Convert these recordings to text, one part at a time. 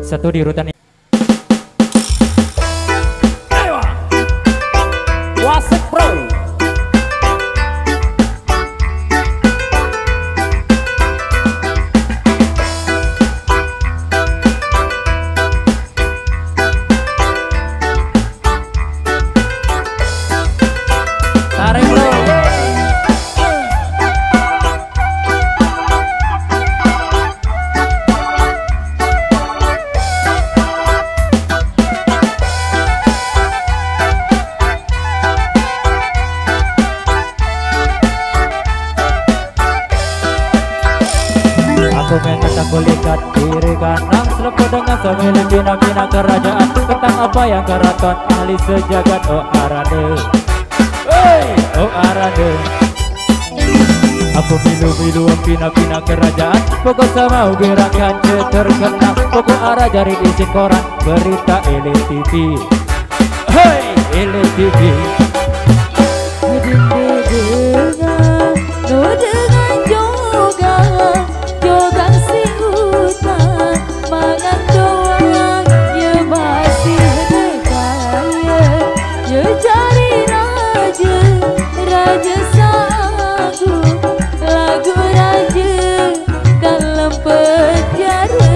Satu di urutan Wasik Pro. Tarik bro. Aku menentang kulikat diri kanan selepas dengan semilik bina-bina kerajaan tentang apa yang keraton ahli sejagat. Oh Arade, hey, oh Arade. Aku pilu-pilu bina-bina kerajaan pokok sama gerakan terkenal pokok arah jari di koran berita Elit TV. Hey Elit TV. Dengan jogang si hutan mangan doang ya masih dekaya ya cari raja sanggup lagu raja dalam penjara.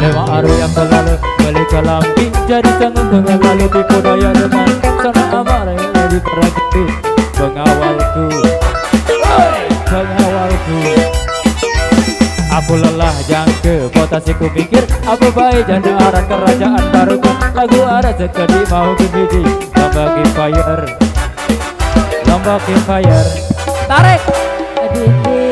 Lewat arus yang selalu balik ke lampi jadi tengah-tengah lalu tipu daya dengan sana amarah yang diperagati pengawalku. Hey, Aku lelah jangke, potasiku pikir apa baik janda aran kerajaan baru kan. Lagu ada sekali mau ke biji. Lomba campfire, lomba campfire. Tarik.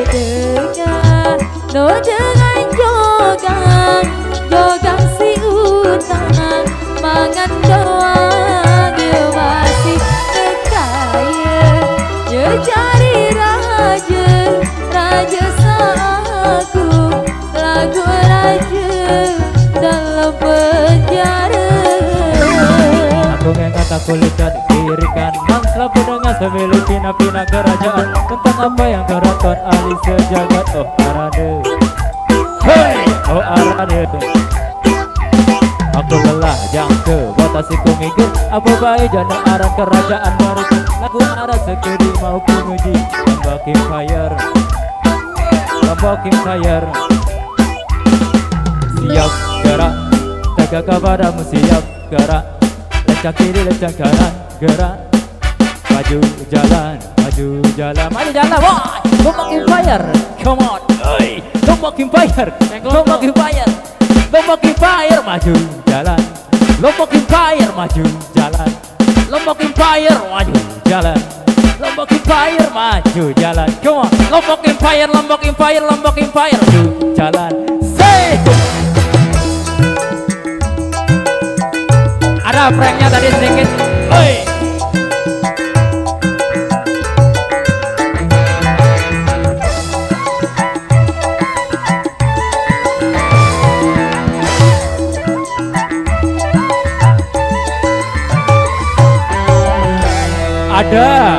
Dengar, no dengan jogang, jogang si utang, mangan doang, dia masih kaya, dia cari raja, raja saku, lagu raja dalam penjara. Aku ngengat aku lihat kiri kanan, selalu dengar sambil pina-pina kerajaan. Tentang apa yang keraton ahli sejagat. Oh arade, hey, oh arade. Aku lelah jangke, potasiku mikir apa baik janda aran kerajaan baru. Lagu arah sekedi mau puji. Lomba campfire, lomba campfire. Siap gerak, tegak kepadamu siap gerak. Lencang kiri, lencang kanan, gerak. Maju jalan, maju jalan, maju jalan. Wah, lomba campfire, come on, hey, lomba campfire, lomba campfire, lomba campfire, maju jalan, lomba campfire, maju jalan, lomba campfire, maju jalan, lomba campfire, maju jalan. Come on, lomba campfire, lomba campfire, lomba campfire, maju jalan. Say. Ada pranknya tadi sedikit. Oi. Ada